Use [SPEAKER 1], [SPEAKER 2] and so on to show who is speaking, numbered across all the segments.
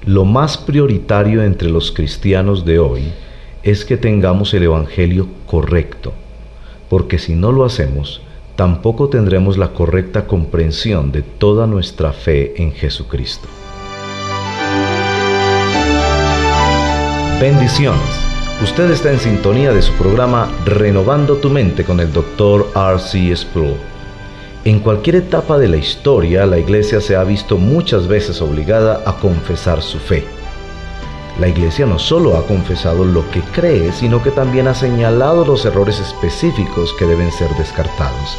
[SPEAKER 1] Lo más prioritario entre los cristianos de hoy es que tengamos el Evangelio correcto, porque si no lo hacemos, tampoco tendremos la correcta comprensión de toda nuestra fe en Jesucristo. Bendiciones. Usted está en sintonía de su programa Renovando tu Mente con el Dr. R.C. Sproul. En cualquier etapa de la historia, la Iglesia se ha visto muchas veces obligada a confesar su fe. La Iglesia no solo ha confesado lo que cree, sino que también ha señalado los errores específicos que deben ser descartados.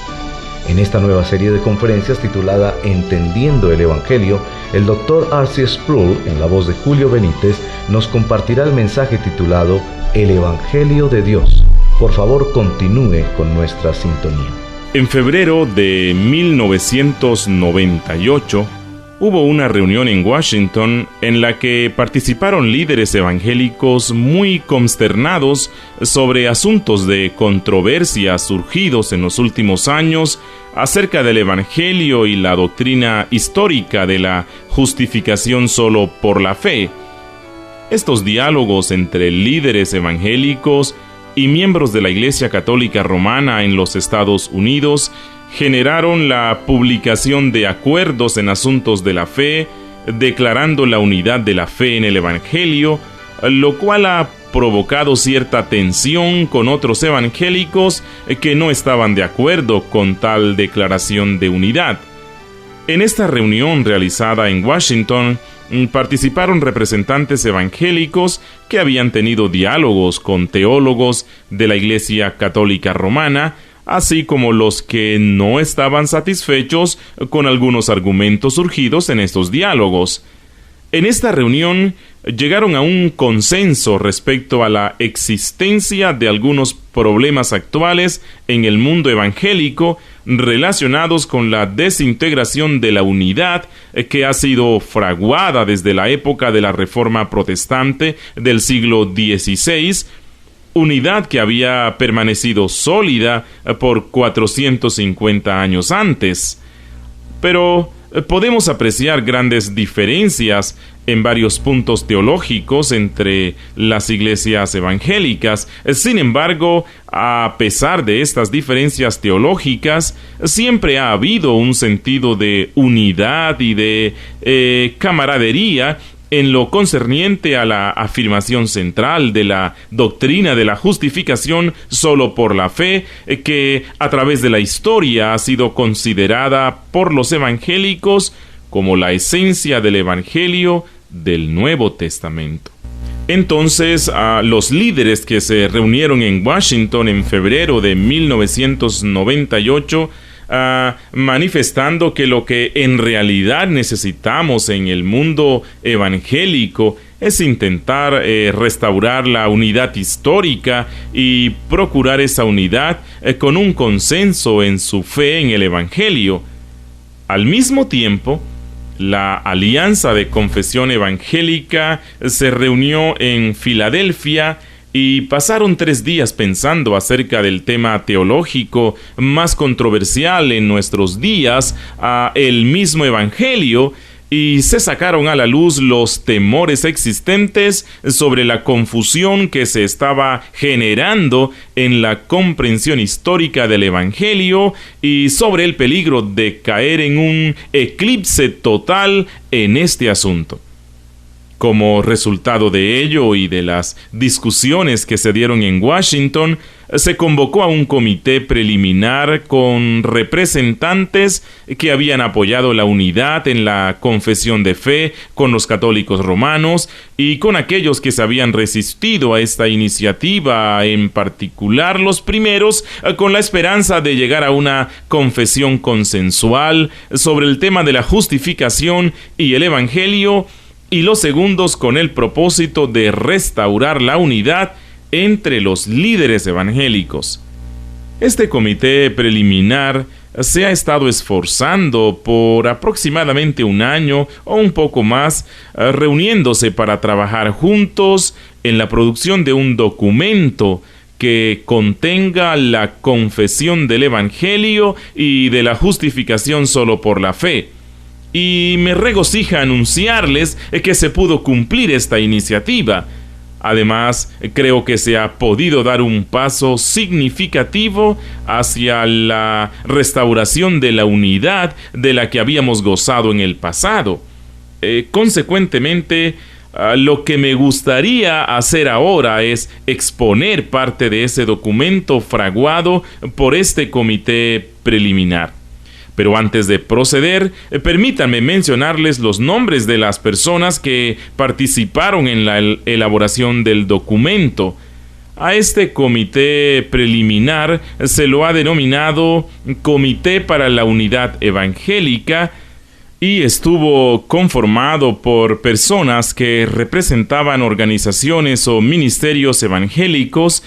[SPEAKER 1] En esta nueva serie de conferencias titulada Entendiendo el Evangelio, el Dr. R.C. Sproul, en la voz de Julio Benítez, nos compartirá el mensaje titulado El Evangelio de Dios. Por favor, continúe con nuestra sintonía.
[SPEAKER 2] En febrero de 1998, hubo una reunión en Washington en la que participaron líderes evangélicos muy consternados sobre asuntos de controversia surgidos en los últimos años acerca del Evangelio y la doctrina histórica de la justificación solo por la fe. Estos diálogos entre líderes evangélicos y miembros de la Iglesia Católica Romana en los Estados Unidos generaron la publicación de acuerdos en asuntos de la fe, declarando la unidad de la fe en el Evangelio, lo cual ha provocado cierta tensión con otros evangélicos que no estaban de acuerdo con tal declaración de unidad. En esta reunión realizada en Washington, participaron representantes evangélicos que habían tenido diálogos con teólogos de la Iglesia Católica Romana, así como los que no estaban satisfechos con algunos argumentos surgidos en estos diálogos. En esta reunión llegaron a un consenso respecto a la existencia de algunos problemas actuales en el mundo evangélico relacionados con la desintegración de la unidad que ha sido fraguada desde la época de la Reforma Protestante del siglo XVI, unidad que había permanecido sólida por 450 años antes. Pero podemos apreciar grandes diferencias en varios puntos teológicos entre las iglesias evangélicas. Sin embargo, a pesar de estas diferencias teológicas, siempre ha habido un sentido de unidad y de camaradería en lo concerniente a la afirmación central de la doctrina de la justificación solo por la fe, que a través de la historia ha sido considerada por los evangélicos como la esencia del Evangelio del Nuevo Testamento. Entonces, los líderes que se reunieron en Washington en febrero de 1998, manifestando que lo que en realidad necesitamos en el mundo evangélico es intentar restaurar la unidad histórica y procurar esa unidad con un consenso en su fe en el Evangelio. Al mismo tiempo, la Alianza de Confesión Evangélica se reunió en Filadelfia y pasaron 3 días pensando acerca del tema teológico más controversial en nuestros días, el mismo Evangelio, y se sacaron a la luz los temores existentes sobre la confusión que se estaba generando en la comprensión histórica del Evangelio y sobre el peligro de caer en un eclipse total en este asunto. Como resultado de ello y de las discusiones que se dieron en Washington, se convocó a un comité preliminar con representantes que habían apoyado la unidad en la confesión de fe con los católicos romanos y con aquellos que se habían resistido a esta iniciativa, en particular los primeros, con la esperanza de llegar a una confesión consensual sobre el tema de la justificación y el Evangelio, y los segundos con el propósito de restaurar la unidad entre los líderes evangélicos. Este comité preliminar se ha estado esforzando por aproximadamente 1 año o un poco más, reuniéndose para trabajar juntos en la producción de un documento que contenga la confesión del Evangelio y de la justificación solo por la fe. y me regocija anunciarles que se pudo cumplir esta iniciativa. Además, creo que se ha podido dar un paso significativo hacia la restauración de la unidad de la que habíamos gozado en el pasado. Consecuentemente, lo que me gustaría hacer ahora es exponer parte de ese documento fraguado por este comité preliminar. Pero antes de proceder, permítanme mencionarles los nombres de las personas que participaron en la elaboración del documento. A este comité preliminar se lo ha denominado Comité para la Unidad Evangélica y estuvo conformado por personas que representaban organizaciones o ministerios evangélicos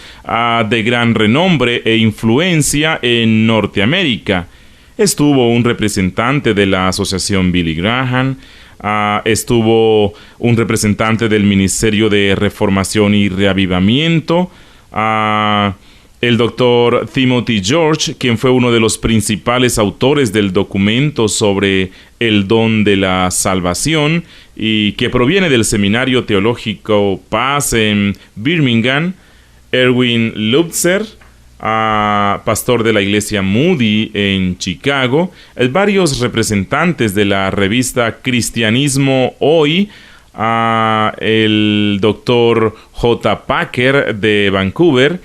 [SPEAKER 2] de gran renombre e influencia en Norteamérica. Estuvo un representante de la Asociación Billy Graham, estuvo un representante del Ministerio de Reformación y Reavivamiento, el doctor Timothy George, quien fue uno de los principales autores del documento sobre el don de la salvación y que proviene del Seminario Teológico Paz en Birmingham, Erwin Lutzer, pastor de la iglesia Moody en Chicago, varios representantes de la revista Cristianismo Hoy, el doctor J. Packer de Vancouver,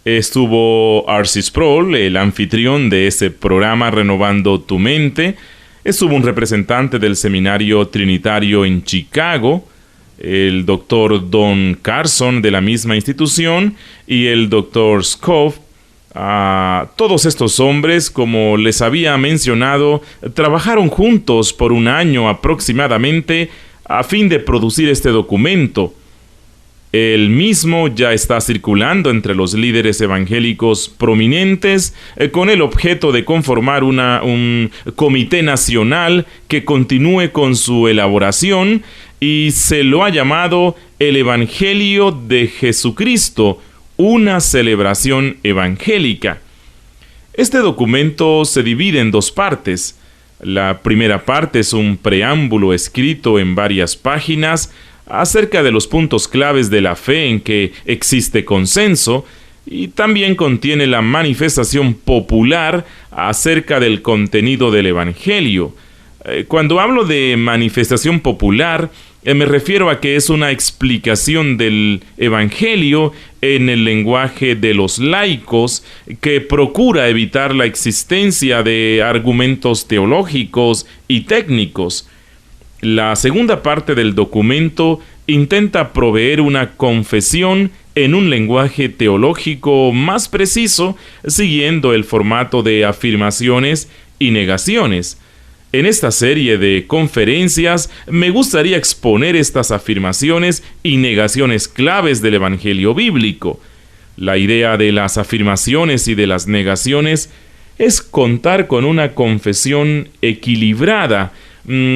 [SPEAKER 2] estuvo R.C. Sproul, el anfitrión de ese programa Renovando tu Mente, estuvo un representante del Seminario Trinitario en Chicago, el doctor Don Carson de la misma institución y el doctor Scoff. Todos estos hombres, como les había mencionado, trabajaron juntos por un año aproximadamente a fin de producir este documento. El mismo ya está circulando entre los líderes evangélicos prominentes con el objeto de conformar un comité nacional que continúe con su elaboración y se lo ha llamado el Evangelio de Jesucristo, una celebración evangélica. Este documento se divide en dos partes. La primera parte es un preámbulo escrito en varias páginas acerca de los puntos claves de la fe en que existe consenso y también contiene la manifestación popular acerca del contenido del Evangelio. Cuando hablo de manifestación popular, me refiero a que es una explicación del Evangelio en el lenguaje de los laicos que procura evitar la existencia de argumentos teológicos y técnicos. La segunda parte del documento intenta proveer una confesión en un lenguaje teológico más preciso, siguiendo el formato de afirmaciones y negaciones. En esta serie de conferencias me gustaría exponer estas afirmaciones y negaciones claves del Evangelio bíblico. La idea de las afirmaciones y de las negaciones es contar con una confesión equilibrada,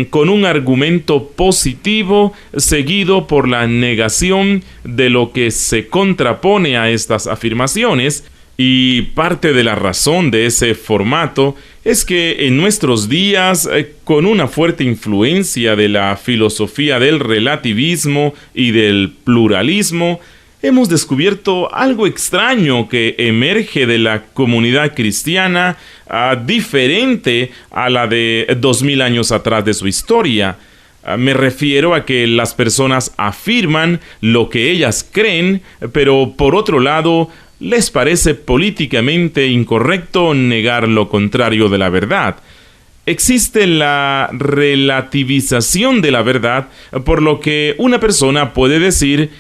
[SPEAKER 2] con un argumento positivo seguido por la negación de lo que se contrapone a estas afirmaciones. Y parte de la razón de ese formato es que en nuestros días, con una fuerte influencia de la filosofía del relativismo y del pluralismo, hemos descubierto algo extraño que emerge de la comunidad cristiana, diferente a la de 2000 años atrás de su historia. Me refiero a que las personas afirman lo que ellas creen, pero por otro lado, les parece políticamente incorrecto negar lo contrario de la verdad. Existe la relativización de la verdad, por lo que una persona puede decir: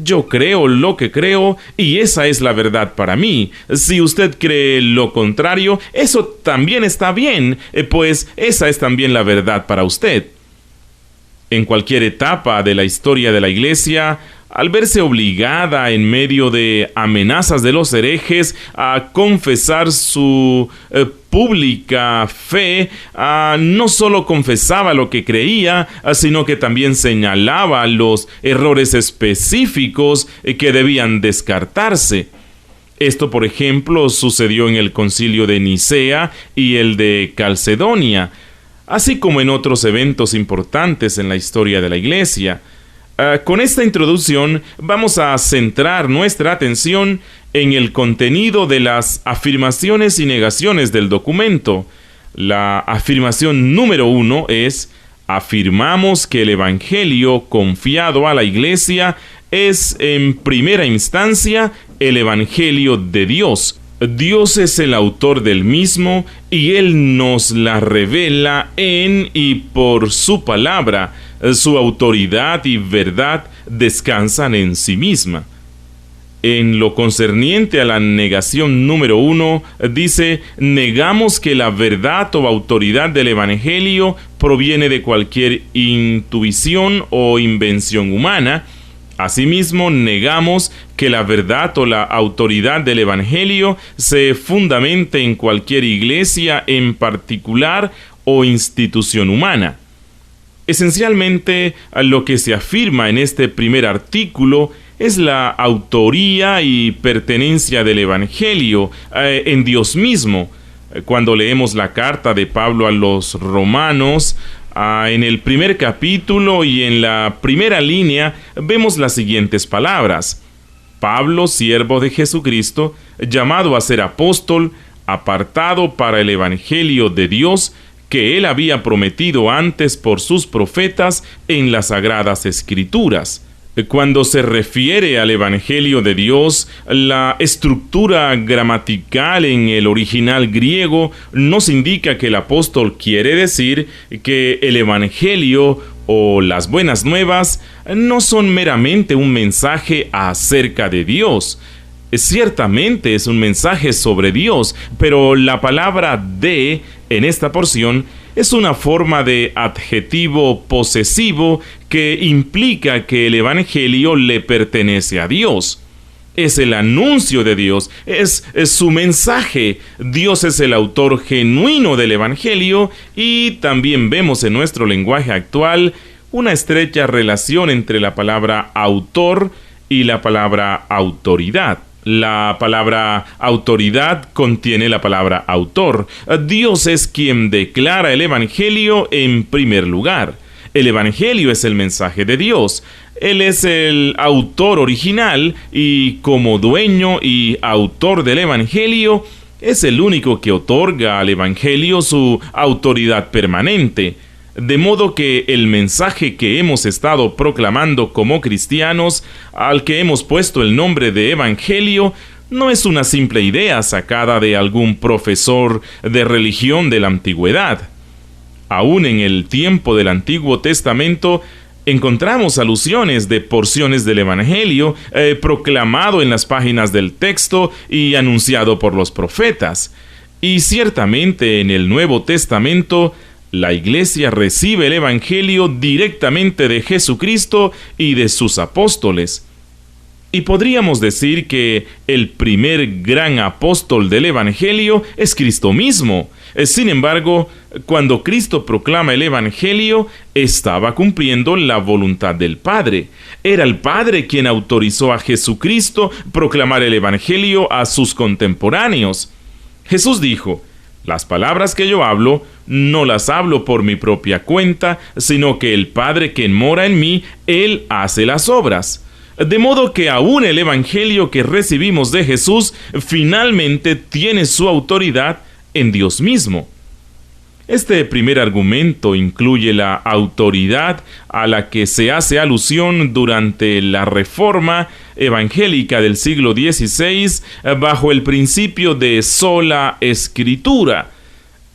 [SPEAKER 2] yo creo lo que creo y esa es la verdad para mí. Si usted cree lo contrario, eso también está bien, pues esa es también la verdad para usted. En cualquier etapa de la historia de la Iglesia, al verse obligada en medio de amenazas de los herejes a confesar su pública fe, no solo confesaba lo que creía, sino que también señalaba los errores específicos que debían descartarse. Esto, por ejemplo, sucedió en el Concilio de Nicea y el de Calcedonia. así como en otros eventos importantes en la historia de la Iglesia. Con esta introducción vamos a centrar nuestra atención en el contenido de las afirmaciones y negaciones del documento. La afirmación número 1 es: afirmamos que el Evangelio confiado a la Iglesia es en primera instancia el Evangelio de Dios. Dios es el autor del mismo y Él nos la revela en y por su palabra. Su autoridad y verdad descansan en sí misma. En lo concerniente a la negación número 1, dice: negamos que la verdad o autoridad del Evangelio proviene de cualquier intuición o invención humana. Asimismo, negamos que la verdad o la autoridad del Evangelio se fundamente en cualquier iglesia en particular o institución humana. Esencialmente, lo que se afirma en este primer artículo es la autoría y pertenencia del Evangelio en Dios mismo. Cuando leemos la carta de Pablo a los romanos, en el primer capítulo y en la primera línea, vemos las siguientes palabras: Pablo, siervo de Jesucristo, llamado a ser apóstol, apartado para el Evangelio de Dios, que él había prometido antes por sus profetas en las Sagradas Escrituras. Cuando se refiere al Evangelio de Dios, la estructura gramatical en el original griego nos indica que el apóstol quiere decir que el Evangelio o las buenas nuevas no son meramente un mensaje acerca de Dios. Ciertamente es un mensaje sobre Dios, pero la palabra de en esta porción es una forma de adjetivo posesivo que implica que el Evangelio le pertenece a Dios. Es el anuncio de Dios, es su mensaje. Dios es el autor genuino del Evangelio, y también vemos en nuestro lenguaje actual una estrecha relación entre la palabra autor y la palabra autoridad. La palabra autoridad contiene la palabra autor. Dios es quien declara el Evangelio en primer lugar. El Evangelio es el mensaje de Dios. Él es el autor original y, como dueño y autor del Evangelio, es el único que otorga al Evangelio su autoridad permanente. De modo que el mensaje que hemos estado proclamando como cristianos, al que hemos puesto el nombre de Evangelio, no es una simple idea sacada de algún profesor de religión de la antigüedad. Aún en el tiempo del Antiguo Testamento encontramos alusiones de porciones del Evangelio proclamado en las páginas del texto y anunciado por los profetas. Y ciertamente en el Nuevo Testamento la Iglesia recibe el Evangelio directamente de Jesucristo y de sus apóstoles. Y podríamos decir que el primer gran apóstol del Evangelio es Cristo mismo. Sin embargo, cuando Cristo proclama el Evangelio, estaba cumpliendo la voluntad del Padre. Era el Padre quien autorizó a Jesucristo proclamar el Evangelio a sus contemporáneos. Jesús dijo: las palabras que yo hablo, no las hablo por mi propia cuenta, sino que el Padre quien mora en mí, Él hace las obras. De modo que aún el Evangelio que recibimos de Jesús finalmente tiene su autoridad en Dios mismo. Este primer argumento incluye la autoridad a la que se hace alusión durante la Reforma evangélica del siglo XVI bajo el principio de sola escritura.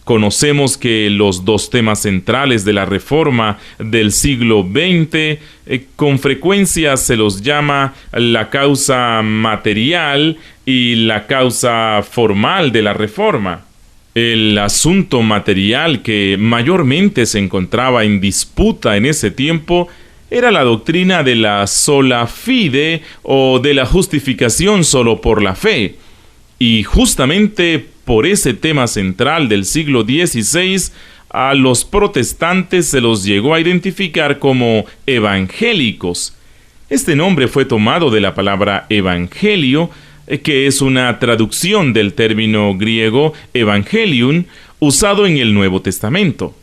[SPEAKER 2] Conocemos que los dos temas centrales de la Reforma del siglo XX con frecuencia se los llama la causa material y la causa formal de la Reforma. El asunto material que mayormente se encontraba en disputa en ese tiempo era la doctrina de la sola fide o de la justificación solo por la fe. Y justamente por ese tema central del siglo XVI, a los protestantes se los llegó a identificar como evangélicos. Este nombre fue tomado de la palabra evangelio, que es una traducción del término griego evangelion, usado en el Nuevo Testamento.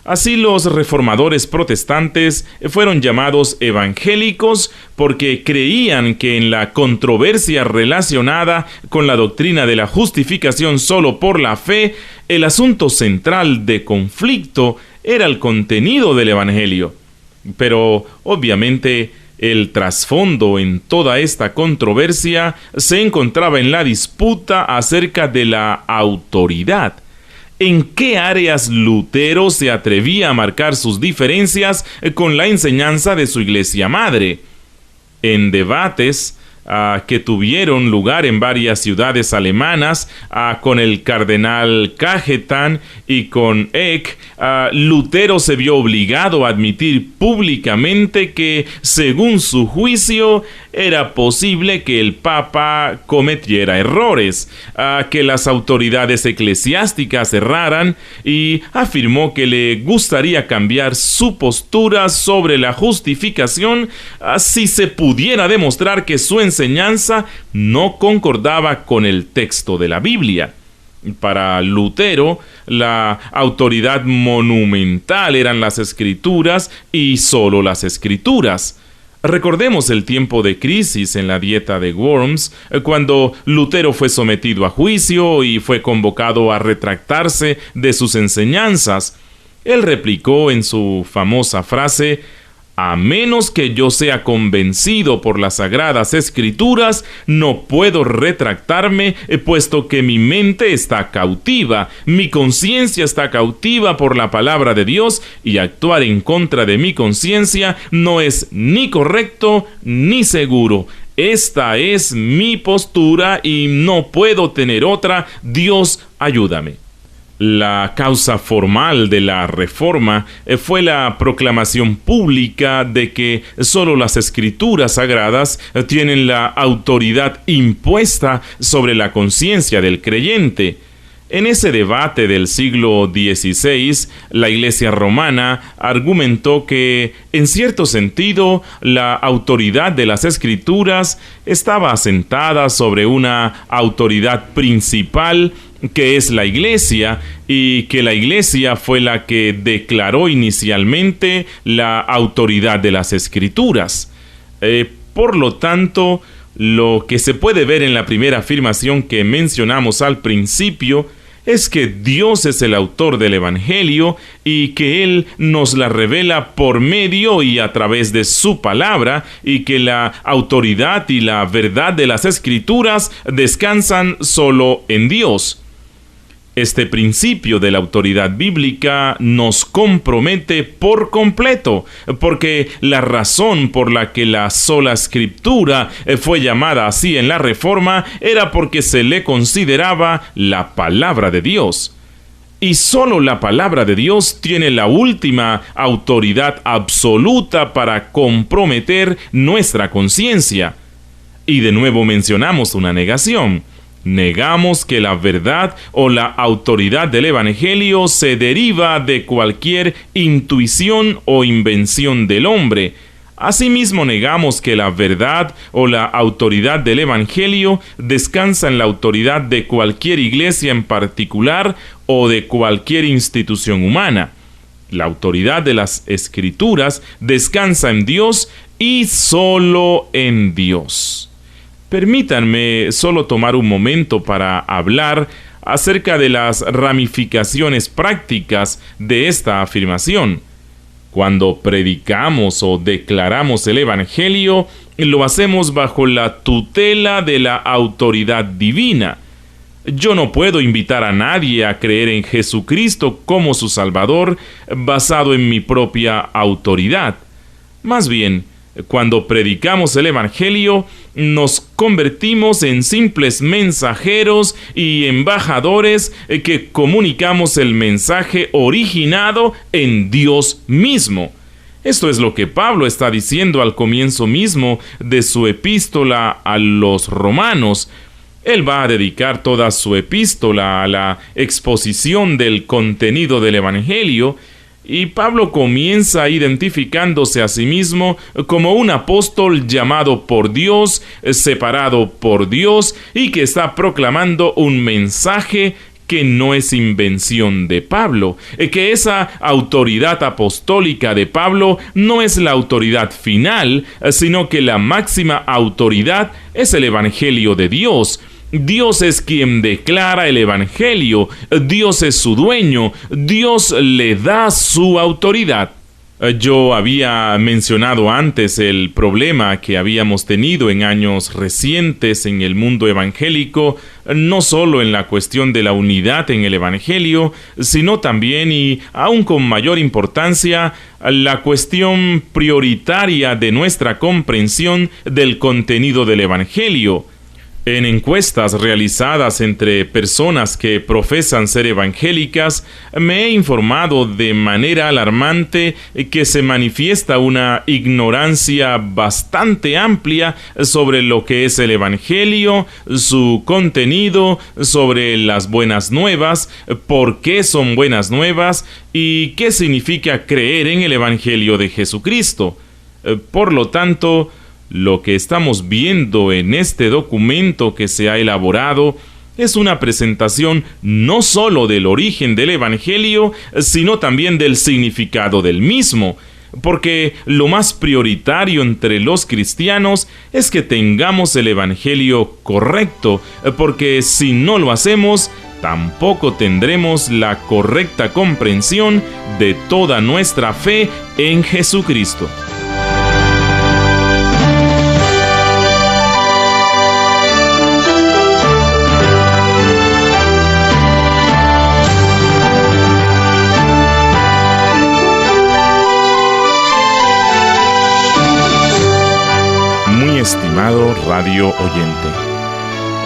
[SPEAKER 2] Así los reformadores protestantes fueron llamados evangélicos porque creían que en la controversia relacionada con la doctrina de la justificación solo por la fe, el asunto central de conflicto era el contenido del evangelio. Pero obviamente el trasfondo en toda esta controversia se encontraba en la disputa acerca de la autoridad. ¿En qué áreas Lutero se atrevía a marcar sus diferencias con la enseñanza de su iglesia madre? En debates que tuvieron lugar en varias ciudades alemanas con el cardenal Cajetan y con Eck, Lutero se vio obligado a admitir públicamente que, según su juicio, era posible que el Papa cometiera errores, que las autoridades eclesiásticas erraran, y afirmó que le gustaría cambiar su postura sobre la justificación si se pudiera demostrar que su enseñanza no concordaba con el texto de la Biblia. Para Lutero, la autoridad monumental eran las Escrituras y solo las Escrituras. Recordemos el tiempo de crisis en la Dieta de Worms, cuando Lutero fue sometido a juicio y fue convocado a retractarse de sus enseñanzas. Él replicó en su famosa frase: a menos que yo sea convencido por las Sagradas Escrituras, no puedo retractarme, puesto que mi mente está cautiva, mi conciencia está cautiva por la palabra de Dios, y actuar en contra de mi conciencia no es ni correcto ni seguro. Esta es mi postura y no puedo tener otra. Dios, ayúdame. La causa formal de la Reforma fue la proclamación pública de que solo las Escrituras sagradas tienen la autoridad impuesta sobre la conciencia del creyente. En ese debate del siglo XVI, la Iglesia romana argumentó que, en cierto sentido, la autoridad de las Escrituras estaba asentada sobre una autoridad principal, que es la Iglesia, y que la Iglesia fue la que declaró inicialmente la autoridad de las Escrituras. Por lo tanto, lo que se puede ver en la primera afirmación que mencionamos al principio es que Dios es el autor del Evangelio y que Él nos la revela por medio y a través de su palabra, y que la autoridad y la verdad de las Escrituras descansan solo en Dios. Este principio de la autoridad bíblica nos compromete por completo, porque la razón por la que la sola Escritura fue llamada así en la Reforma era porque se le consideraba la palabra de Dios. Y solo la palabra de Dios tiene la última autoridad absoluta para comprometer nuestra conciencia. Y de nuevo mencionamos una negación. Negamos que la verdad o la autoridad del Evangelio se deriva de cualquier intuición o invención del hombre. Asimismo, negamos que la verdad o la autoridad del Evangelio descansa en la autoridad de cualquier iglesia en particular o de cualquier institución humana. La autoridad de las Escrituras descansa en Dios y solo en Dios. Permítanme solo tomar un momento para hablar acerca de las ramificaciones prácticas de esta afirmación. Cuando predicamos o declaramos el Evangelio, lo hacemos bajo la tutela de la autoridad divina. Yo no puedo invitar a nadie a creer en Jesucristo como su Salvador basado en mi propia autoridad. Más bien, cuando predicamos el Evangelio, nos convertimos en simples mensajeros y embajadores que comunicamos el mensaje originado en Dios mismo. Esto es lo que Pablo está diciendo al comienzo mismo de su epístola a los romanos. Él va a dedicar toda su epístola a la exposición del contenido del Evangelio, y Pablo comienza identificándose a sí mismo como un apóstol llamado por Dios, separado por Dios, y que está proclamando un mensaje que no es invención de Pablo, que esa autoridad apostólica de Pablo no es la autoridad final, sino que la máxima autoridad es el Evangelio de Dios. Dios es quien declara el Evangelio, Dios es su dueño, Dios le da su autoridad. Yo había mencionado antes el problema que habíamos tenido en años recientes en el mundo evangélico, no solo en la cuestión de la unidad en el Evangelio, sino también y aún con mayor importancia, la cuestión prioritaria de nuestra comprensión del contenido del Evangelio. En encuestas realizadas entre personas que profesan ser evangélicas, me he informado de manera alarmante que se manifiesta una ignorancia bastante amplia sobre lo que es el Evangelio, su contenido, sobre las buenas nuevas, por qué son buenas nuevas y qué significa creer en el Evangelio de Jesucristo. Por lo tanto, lo que estamos viendo en este documento que se ha elaborado es una presentación no solo del origen del Evangelio, sino también del significado del mismo, porque lo más prioritario entre los cristianos es que tengamos el Evangelio correcto, porque si no lo hacemos, tampoco tendremos la correcta comprensión de toda nuestra fe en Jesucristo. Estimado radio oyente,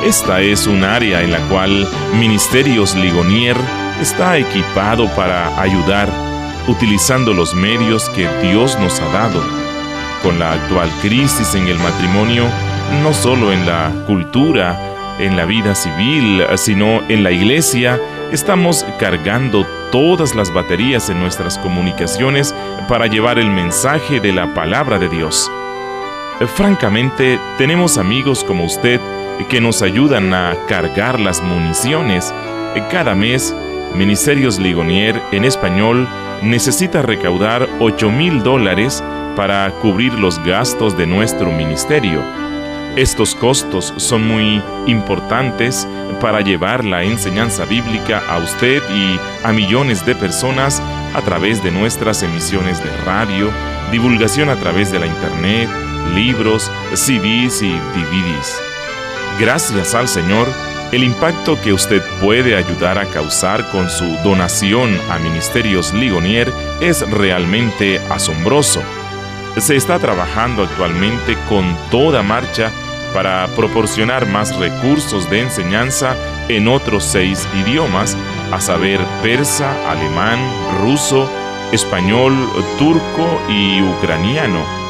[SPEAKER 2] esta es un área en la cual Ministerios Ligonier está equipado para ayudar, utilizando los medios que Dios nos ha dado. Con la actual crisis en el matrimonio, no solo en la cultura, en la vida civil, sino en la iglesia, estamos cargando todas las baterías en nuestras comunicaciones para llevar el mensaje de la palabra de Dios. Francamente, tenemos amigos como usted que nos ayudan a cargar las municiones. Cada mes, Ministerios Ligonier en español necesita recaudar $8,000 para cubrir los gastos de nuestro ministerio. Estos costos son muy importantes para llevar la enseñanza bíblica a usted y a millones de personas a través de nuestras emisiones de radio, divulgación a través de la internet, libros, CDs y DVDs. Gracias al Señor, el impacto que usted puede ayudar a causar con su donación a Ministerios Ligonier es realmente asombroso. Se está trabajando actualmente con toda marcha para proporcionar más recursos de enseñanza en otros 6 idiomas, a saber, persa, alemán, ruso, español, turco y ucraniano.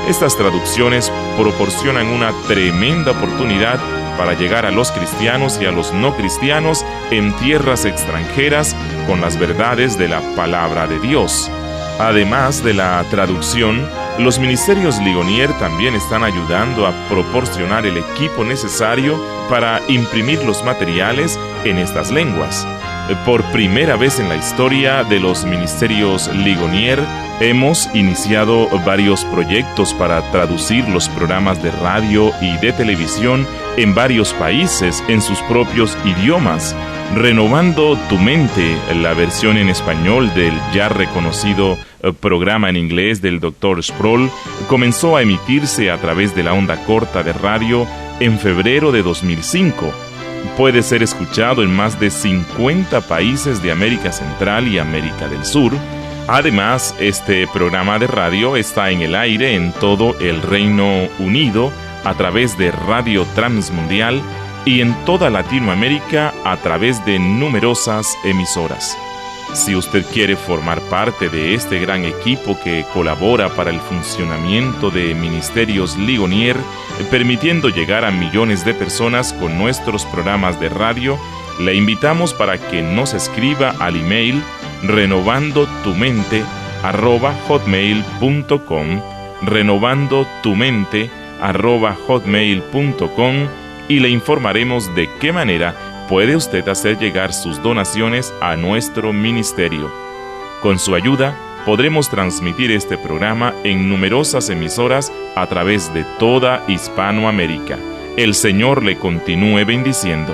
[SPEAKER 2] Estas traducciones proporcionan una tremenda oportunidad para llegar a los cristianos y a los no cristianos en tierras extranjeras con las verdades de la palabra de Dios. Además de la traducción, los Ministerios Ligonier también están ayudando a proporcionar el equipo necesario para imprimir los materiales en estas lenguas. Por primera vez en la historia de los Ministerios Ligonier, hemos iniciado varios proyectos para traducir los programas de radio y de televisión en varios países en sus propios idiomas. Renovando tu mente, la versión en español del ya reconocido programa en inglés del Dr. Sproul, comenzó a emitirse a través de la onda corta de radio en febrero de 2005. Puede ser escuchado en más de 50 países de América Central y América del Sur. Además, este programa de radio está en el aire en todo el Reino Unido a través de Radio Transmundial y en toda Latinoamérica a través de numerosas emisoras. Si usted quiere formar parte de este gran equipo que colabora para el funcionamiento de Ministerios Ligonier, permitiendo llegar a millones de personas con nuestros programas de radio, le invitamos para que nos escriba al email renovandotumente@hotmail.com, renovandotumente@hotmail.com, y le informaremos de qué manera puede usted hacer llegar sus donaciones a nuestro ministerio. Con su ayuda, podremos transmitir este programa en numerosas emisoras a través de toda Hispanoamérica. El Señor le continúe bendiciendo.